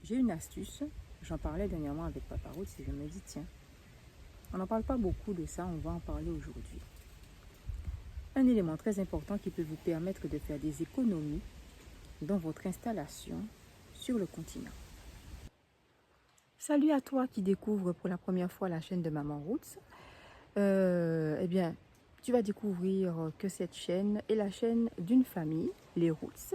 J'ai une astuce, j'en parlais dernièrement avec Papa Roots et je me dis tiens, on n'en parle pas beaucoup de ça, on va en parler aujourd'hui. Un élément très important qui peut vous permettre de faire des économies dans votre installation sur le continent. Salut à toi qui découvre pour la première fois la chaîne de Maman Roots. Eh bien, tu vas découvrir que cette chaîne est la chaîne d'une famille, les Roots,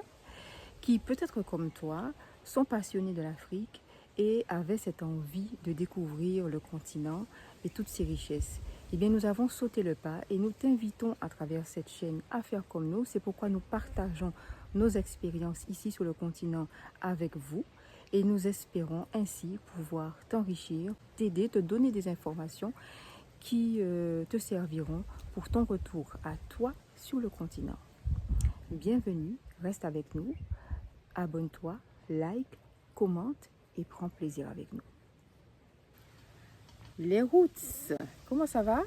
qui peut-être comme toi sont passionnés de l'Afrique et avaient cette envie de découvrir le continent et toutes ses richesses. Eh bien, nous avons sauté le pas et nous t'invitons à travers cette chaîne à faire comme nous. C'est pourquoi nous partageons nos expériences ici sur le continent avec vous et nous espérons ainsi pouvoir t'enrichir, t'aider, te donner des informations qui te serviront pour ton retour à toi sur le continent. Bienvenue, reste avec nous, abonne-toi, like, commente et prends plaisir avec nous. Les Roots, comment ça va?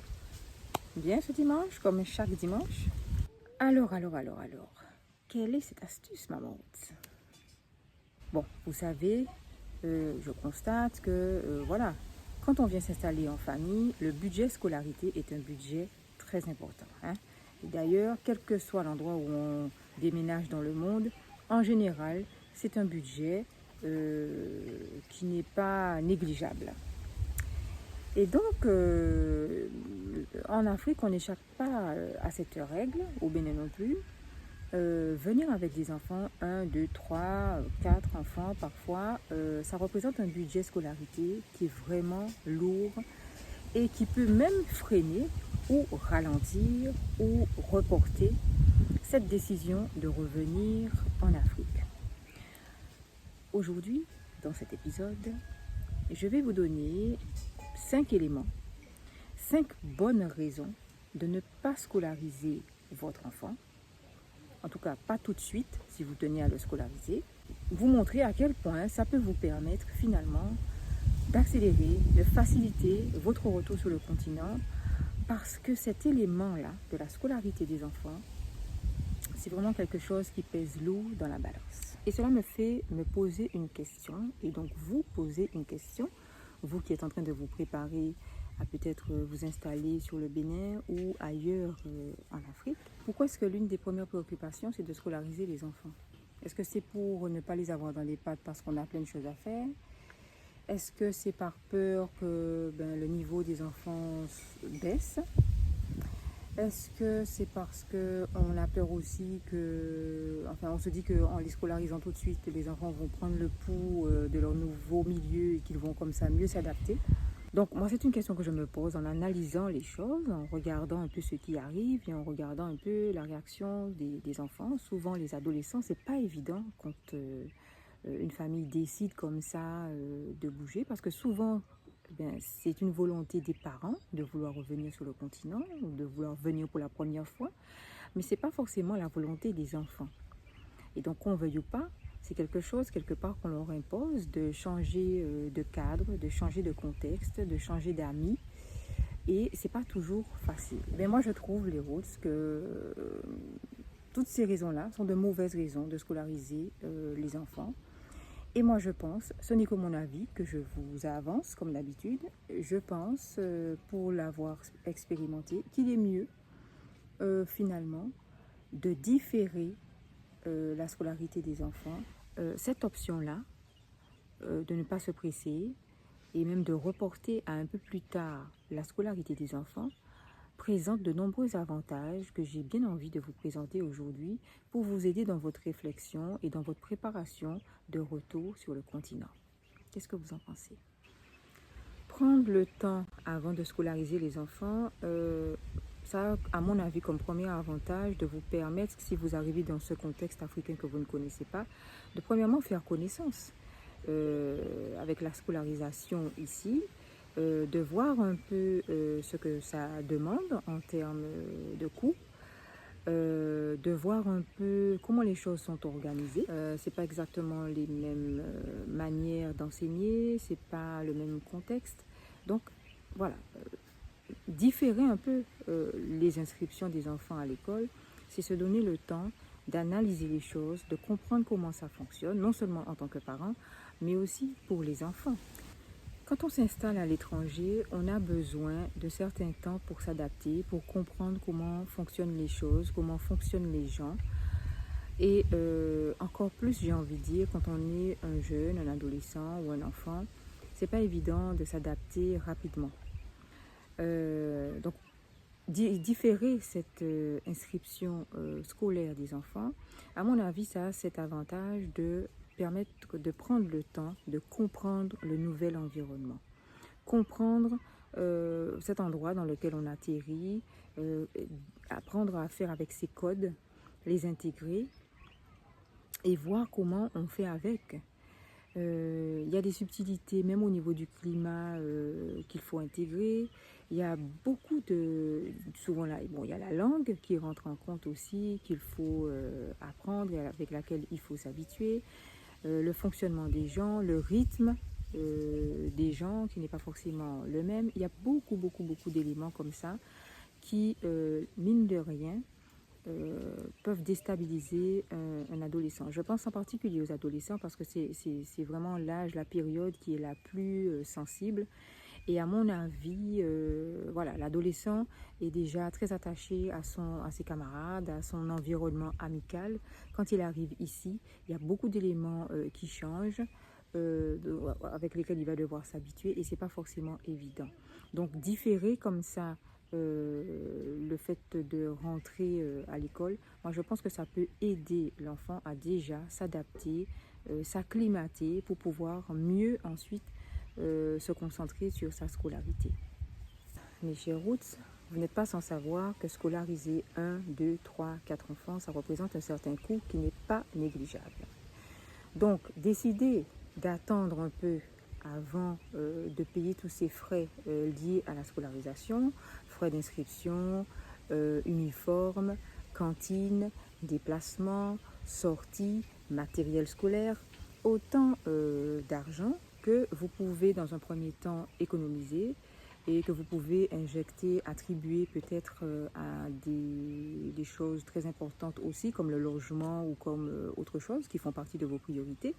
Bien ce dimanche, comme chaque dimanche? Alors, quelle est cette astuce, Maman Roots? Bon, vous savez, je constate que, voilà, quand on vient s'installer en famille, le budget scolarité est un budget très important. D'ailleurs, quel que soit l'endroit où on déménage dans le monde, en général, c'est un budget qui n'est pas négligeable. Et donc, en Afrique, on n'échappe pas à cette règle, au Bénin non plus. Venir avec des enfants, 1, 2, 3, 4 enfants parfois, ça représente un budget scolarité qui est vraiment lourd et qui peut même freiner ou ralentir ou reporter cette décision de revenir en Afrique. Aujourd'hui, dans cet épisode, je vais vous donner 5 éléments, 5 bonnes raisons de ne pas scolariser votre enfant. En tout cas, pas tout de suite, si vous tenez à le scolariser. Vous montrer à quel point ça peut vous permettre finalement d'accélérer, de faciliter votre retour sur le continent, parce que cet élément-là de la scolarité des enfants, c'est vraiment quelque chose qui pèse lourd dans la balance. Et cela me fait me poser une question, et donc vous poser une question, vous qui êtes en train de vous préparer à peut-être vous installer sur le Bénin ou ailleurs en Afrique. Pourquoi est-ce que l'une des premières préoccupations, c'est de scolariser les enfants? Est-ce que c'est pour ne pas les avoir dans les pattes parce qu'on a plein de choses à faire? Est-ce que c'est par peur que le niveau des enfants baisse? Est-ce que c'est parce qu'on a peur aussi que, enfin on se dit qu'en les scolarisant tout de suite, les enfants vont prendre le pouls de leur nouveau milieu et qu'ils vont comme ça mieux s'adapter? Donc moi c'est une question que je me pose en analysant les choses, en regardant un peu ce qui arrive et en regardant un peu la réaction des enfants. Souvent les adolescents, c'est pas évident quand une famille décide comme ça de bouger, parce que souvent c'est une volonté des parents de vouloir revenir sur le continent, ou de vouloir venir pour la première fois, mais c'est pas forcément la volonté des enfants. Et donc qu'on veuille ou pas, c'est quelque chose, quelque part, qu'on leur impose de changer de cadre, de changer de contexte, de changer d'amis. Et c'est pas toujours facile. Mais moi, je trouve, les Roots, que toutes ces raisons-là sont de mauvaises raisons de scolariser les enfants. Et moi, je pense, ce n'est que mon avis que je vous avance, comme d'habitude, je pense, pour l'avoir expérimenté, qu'il est mieux, finalement, de différer la scolarité des enfants, cette option-là, de ne pas se presser et même de reporter à un peu plus tard la scolarité des enfants, présente de nombreux avantages que j'ai bien envie de vous présenter aujourd'hui pour vous aider dans votre réflexion et dans votre préparation de retour sur le continent. Qu'est-ce que vous en pensez? Prendre le temps avant de scolariser les enfants, ça a, à mon avis, comme premier avantage de vous permettre, si vous arrivez dans ce contexte africain que vous ne connaissez pas, de premièrement faire connaissance avec la scolarisation ici, de voir un peu ce que ça demande en termes de coûts, de voir un peu comment les choses sont organisées. C'est pas exactement les mêmes manières d'enseigner, c'est pas le même contexte. Donc voilà, différer un peu les inscriptions des enfants à l'école, c'est se donner le temps d'analyser les choses, de comprendre comment ça fonctionne, non seulement en tant que parent, mais aussi pour les enfants. Quand on s'installe à l'étranger, on a besoin de certains temps pour s'adapter, pour comprendre comment fonctionnent les choses, comment fonctionnent les gens. Et encore plus, j'ai envie de dire, quand on est un jeune, un adolescent ou un enfant, c'est pas évident de s'adapter rapidement. Donc, différer cette inscription scolaire des enfants, à mon avis, ça a cet avantage de permettre de prendre le temps de comprendre le nouvel environnement, comprendre cet endroit dans lequel on atterrit, apprendre à faire avec ses codes, les intégrer et voir comment on fait avec. Il y a des subtilités, même au niveau du climat, qu'il faut intégrer. Il y a beaucoup de... Souvent, là, bon, il y a la langue qui rentre en compte aussi, qu'il faut apprendre et avec laquelle il faut s'habituer. Le fonctionnement des gens, le rythme des gens qui n'est pas forcément le même. Il y a beaucoup d'éléments comme ça qui, mine de rien, peuvent déstabiliser un adolescent. Je pense en particulier aux adolescents parce que c'est vraiment l'âge, la période qui est la plus sensible. Et à mon avis, voilà, l'adolescent est déjà très attaché à ses camarades, à son environnement amical. Quand il arrive ici, il y a beaucoup d'éléments qui changent, avec lesquels il va devoir s'habituer et c'est pas forcément évident. Donc différer comme ça le fait de rentrer à l'école, moi je pense que ça peut aider l'enfant à déjà s'adapter, s'acclimater pour pouvoir mieux ensuite se concentrer sur sa scolarité. Mes chers Roots, vous n'êtes pas sans savoir que scolariser 1, 2, 3, 4 enfants, ça représente un certain coût qui n'est pas négligeable. Donc, décider d'attendre un peu avant de payer tous ces frais liés à la scolarisation, frais d'inscription, uniforme, cantine, déplacement, sortie, matériel scolaire, autant d'argent que vous pouvez dans un premier temps économiser et que vous pouvez injecter, attribuer peut-être à des choses très importantes aussi, comme le logement ou comme autre chose qui font partie de vos priorités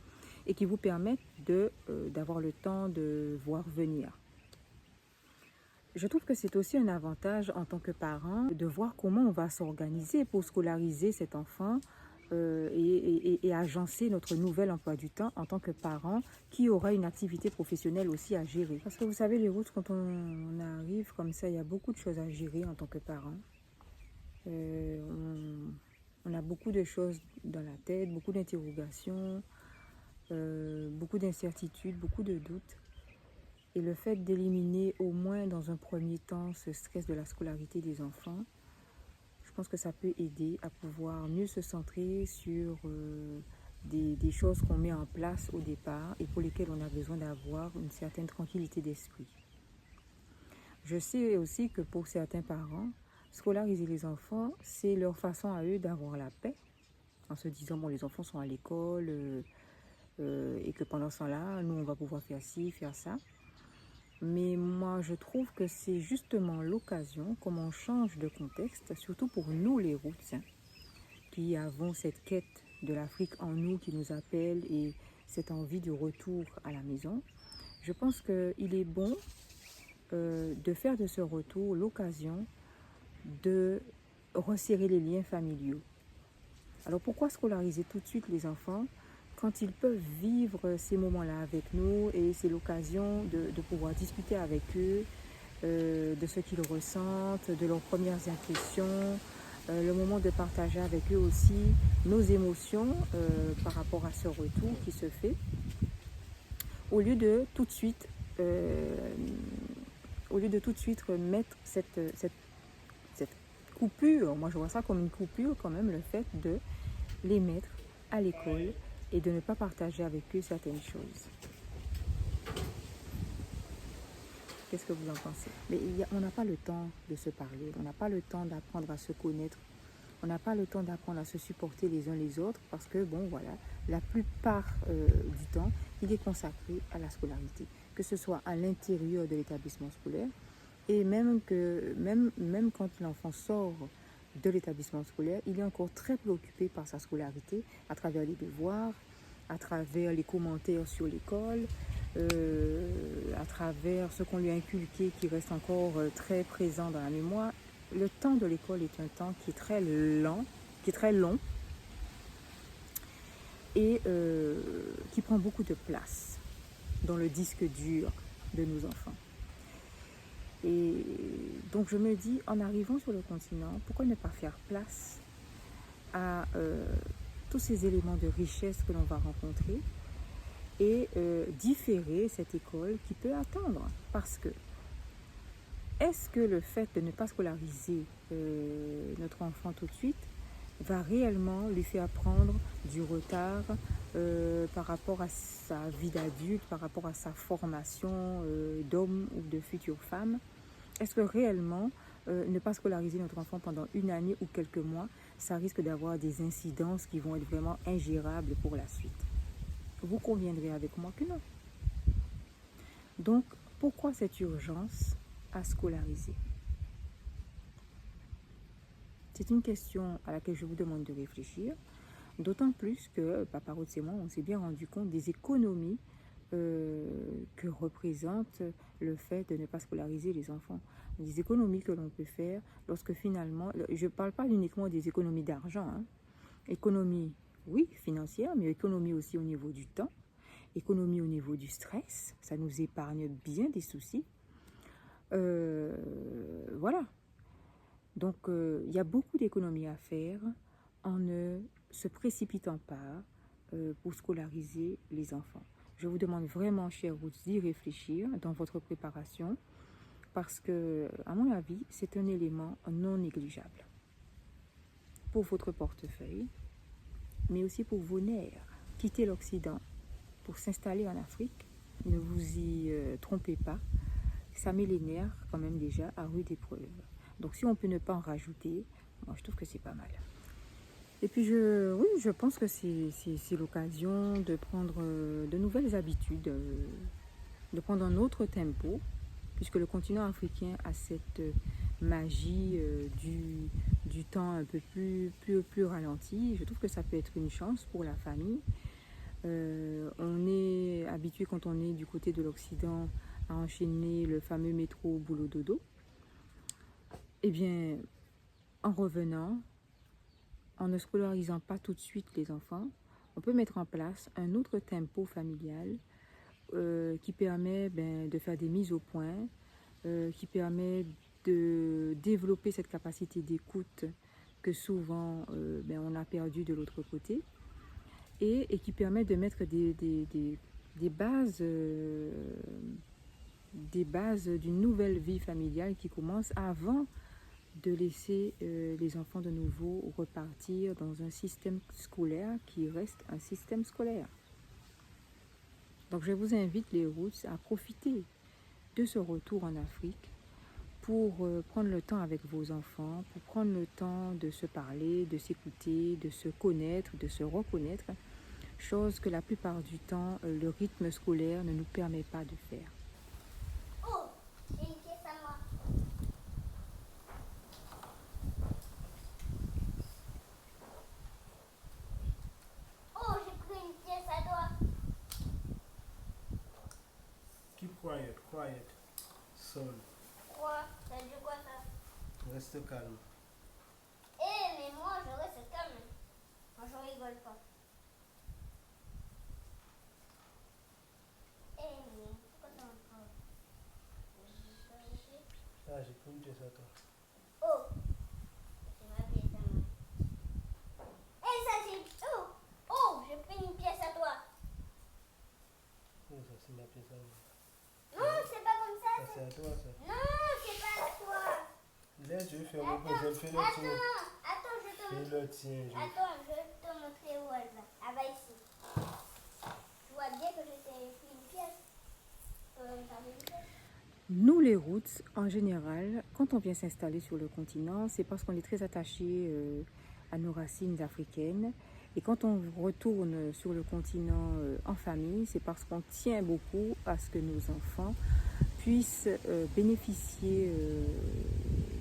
et qui vous permettent d'avoir le temps de voir venir. Je trouve que c'est aussi un avantage en tant que parent de voir comment on va s'organiser pour scolariser cet enfant et agencer notre nouvel emploi du temps en tant que parent qui aura une activité professionnelle aussi à gérer. Parce que vous savez, les routes, quand on arrive comme ça, il y a beaucoup de choses à gérer en tant que parent. On a beaucoup de choses dans la tête, beaucoup d'interrogations, beaucoup d'incertitudes, beaucoup de doutes. Et le fait d'éliminer au moins dans un premier temps ce stress de la scolarité des enfants, je pense que ça peut aider à pouvoir mieux se centrer sur des choses qu'on met en place au départ et pour lesquelles on a besoin d'avoir une certaine tranquillité d'esprit. Je sais aussi que pour certains parents, scolariser les enfants, c'est leur façon à eux d'avoir la paix, en se disant, bon, les enfants sont à l'école et que pendant ce temps-là, nous, on va pouvoir faire ci, faire ça. Mais moi, je trouve que c'est justement l'occasion, comme on change de contexte, surtout pour nous les Roots, qui avons cette quête de l'Afrique en nous qui nous appelle et cette envie du retour à la maison. Je pense qu'il est bon de faire de ce retour l'occasion de resserrer les liens familiaux. Alors pourquoi scolariser tout de suite les enfants quand ils peuvent vivre ces moments-là avec nous et c'est l'occasion de pouvoir discuter avec eux de ce qu'ils ressentent, de leurs premières impressions, le moment de partager avec eux aussi nos émotions par rapport à ce retour qui se fait, au lieu de tout de suite, mettre cette coupure. Moi je vois ça comme une coupure quand même, le fait de les mettre à l'école et de ne pas partager avec eux certaines choses. Qu'est-ce que vous en pensez? Mais on n'a pas le temps de se parler, on n'a pas le temps d'apprendre à se connaître, on n'a pas le temps d'apprendre à se supporter les uns les autres parce que, bon, voilà, la plupart du temps, il est consacré à la scolarité, que ce soit à l'intérieur de l'établissement scolaire et même quand l'enfant sort de l'établissement scolaire, il est encore très préoccupé par sa scolarité à travers les devoirs, à travers les commentaires sur l'école, à travers ce qu'on lui a inculqué qui reste encore très présent dans la mémoire. Le temps de l'école est un temps qui est très lent, qui est très long et qui prend beaucoup de place dans le disque dur de nos enfants. Et donc je me dis, en arrivant sur le continent, pourquoi ne pas faire place à tous ces éléments de richesse que l'on va rencontrer et différer cette école qui peut attendre. Parce que, est-ce que le fait de ne pas scolariser notre enfant tout de suite va réellement lui faire prendre du retard par rapport à sa vie d'adulte, par rapport à sa formation d'homme ou de future femme? Est-ce que réellement ne pas scolariser notre enfant pendant une année ou quelques mois, ça risque d'avoir des incidences qui vont être vraiment ingérables pour la suite? Vous conviendrez avec moi que non. Donc, pourquoi cette urgence à scolariser? C'est une question à laquelle je vous demande de réfléchir, d'autant plus que Papa Rhodes et moi, on s'est bien rendu compte des économies que représente le fait de ne pas scolariser les enfants. Des économies que l'on peut faire lorsque finalement, je ne parle pas uniquement des économies d'argent, hein. Économie, oui, financière, mais économie aussi au niveau du temps, économie au niveau du stress, ça nous épargne bien des soucis. Voilà. Donc, il y a beaucoup d'économies à faire en ne se précipitant pas pour scolariser les enfants. Je vous demande vraiment, chers Roots, d'y réfléchir dans votre préparation parce que, à mon avis, c'est un élément non négligeable pour votre portefeuille, mais aussi pour vos nerfs. Quitter l'Occident pour s'installer en Afrique, ne vous y trompez pas, ça met les nerfs quand même déjà à rude épreuve. Donc si on peut ne pas en rajouter, moi je trouve que c'est pas mal. Et puis je pense que c'est l'occasion de prendre de nouvelles habitudes, de prendre un autre tempo, puisque le continent africain a cette magie du temps un peu plus ralenti. Je trouve que ça peut être une chance pour la famille. On est habitué quand on est du côté de l'Occident à enchaîner le fameux métro boulot dodo. Eh bien, en revenant, en ne scolarisant pas tout de suite les enfants, on peut mettre en place un autre tempo familial qui permet de faire des mises au point, qui permet de développer cette capacité d'écoute que souvent on a perdu de l'autre côté et qui permet de mettre des bases d'une nouvelle vie familiale qui commence avant de laisser les enfants de nouveau repartir dans un système scolaire qui reste un système scolaire. Donc je vous invite les Roots à profiter de ce retour en Afrique pour prendre le temps avec vos enfants, pour prendre le temps de se parler, de s'écouter, de se connaître, de se reconnaître, chose que la plupart du temps le rythme scolaire ne nous permet pas de faire. Oh, j'ai une pièce à moi. Oh, j'ai pris une pièce à toi. Keep quiet, quiet. Sol, Quoi? Ça dit quoi ça? reste calme. Eh, mais moi je reste calme. Moi je rigole pas. Eh, mais pourquoi t'es en train de... Ah, j'ai pris une pièce à toi. Oh, c'est ma pièce à moi. Eh, ça c'est... Oh, oh, j'ai pris une pièce à toi. Oh, ça c'est ma pièce à moi. Non, c'est pas comme ça. Ça c'est à toi, ça. Non, c'est pas à toi. Laisse, je vais faire Attends, reposer, fais le tien. attends, je te Fais montre. le tien. Attends, je vais te montrer où elle va. Elle va ici. Tu vois bien que je t'ai pris une pièce. Une pièce. Nous les Roots, en général, quand on vient s'installer sur le continent, c'est parce qu'on est très attaché à nos racines africaines. Et quand on retourne sur le continent en famille, c'est parce qu'on tient beaucoup à ce que nos enfants puissent bénéficier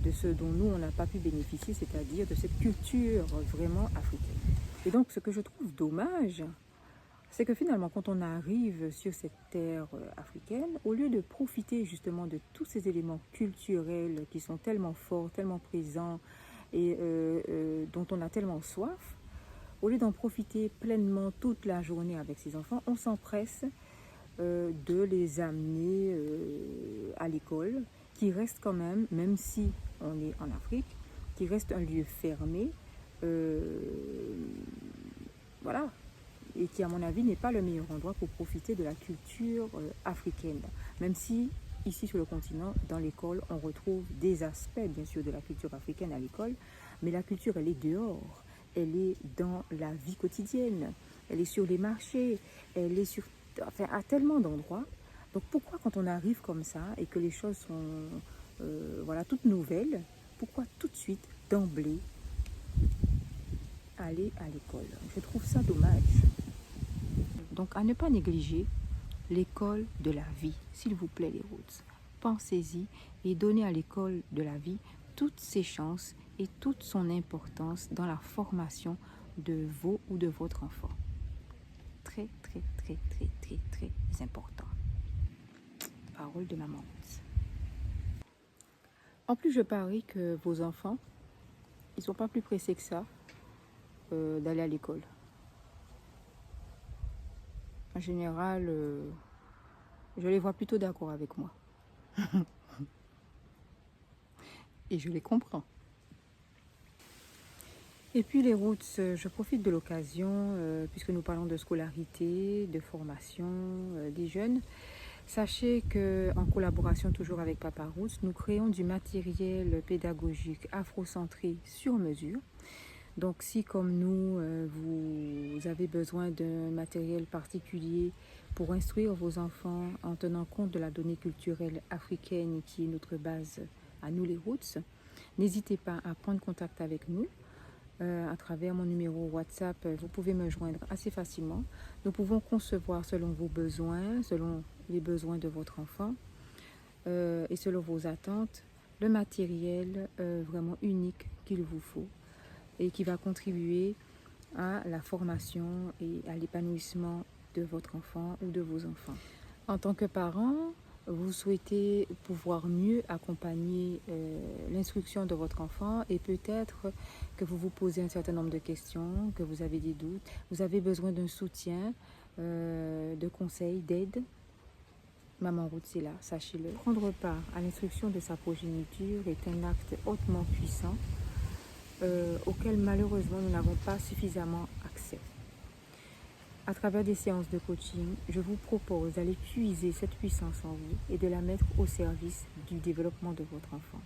de ce dont nous, on n'a pas pu bénéficier, c'est-à-dire de cette culture vraiment africaine. Et donc, ce que je trouve dommage, c'est que finalement, quand on arrive sur cette terre africaine, au lieu de profiter justement de tous ces éléments culturels qui sont tellement forts, tellement présents et dont on a tellement soif, au lieu d'en profiter pleinement toute la journée avec ses enfants, on s'empresse de les amener à l'école, qui reste quand même si on est en Afrique, qui reste un lieu fermé, voilà, et qui à mon avis n'est pas le meilleur endroit pour profiter de la culture africaine. Même si ici sur le continent, dans l'école, on retrouve des aspects bien sûr de la culture africaine à l'école, mais la culture elle est dehors, elle est dans la vie quotidienne, elle est sur les marchés, elle est sur, enfin, à tellement d'endroits. Donc pourquoi quand on arrive comme ça et que les choses sont voilà, toutes nouvelles, pourquoi tout de suite, d'emblée, aller à l'école? Je trouve ça dommage. Donc à ne pas négliger l'école de la vie, s'il vous plaît les Roots. Pensez-y et donnez à l'école de la vie toutes ses chances et toute son importance dans la formation de vos ou de votre enfant. Très, très, très, très, très, très important. Parole de maman Roots. En plus, je parie que vos enfants, ils ne sont pas plus pressés que ça d'aller à l'école. En général, je les vois plutôt d'accord avec moi. Et je les comprends. Et puis les Roots, je profite de l'occasion, puisque nous parlons de scolarité, de formation des jeunes. Sachez qu'en collaboration toujours avec Papa Roots, nous créons du matériel pédagogique afrocentré sur mesure. Donc si comme nous, vous avez besoin d'un matériel particulier pour instruire vos enfants en tenant compte de la donnée culturelle africaine qui est notre base à nous les Roots, n'hésitez pas à prendre contact avec nous à travers mon numéro WhatsApp. Vous pouvez me joindre assez facilement. Nous pouvons concevoir selon vos besoins, selon les besoins de votre enfant et selon vos attentes, le matériel vraiment unique qu'il vous faut et qui va contribuer à la formation et à l'épanouissement de votre enfant ou de vos enfants. En tant que parent, vous souhaitez pouvoir mieux accompagner l'instruction de votre enfant et peut-être que vous vous posez un certain nombre de questions, que vous avez des doutes, vous avez besoin d'un soutien, de conseils, d'aide. Maman Roots est là, sachez-le. Prendre part à l'instruction de sa progéniture est un acte hautement puissant auquel malheureusement nous n'avons pas suffisamment accès. À travers des séances de coaching, je vous propose d'aller puiser cette puissance en vous et de la mettre au service du développement de votre enfant.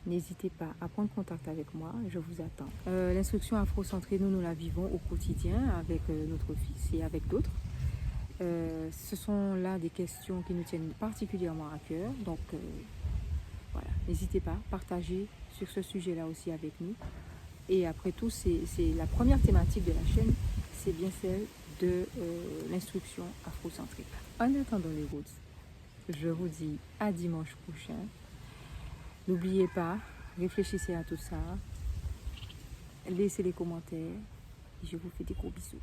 N'hésitez pas à prendre contact avec moi, je vous attends. L'instruction afrocentrée, nous la vivons au quotidien avec notre fils et avec d'autres. Ce sont là des questions qui nous tiennent particulièrement à cœur, donc voilà, n'hésitez pas, partagez sur ce sujet-là aussi avec nous. Et après tout, c'est la première thématique de la chaîne, c'est bien celle de l'instruction afrocentrique. En attendant les Roots, je vous dis à dimanche prochain. N'oubliez pas, réfléchissez à tout ça, laissez les commentaires et je vous fais des gros bisous.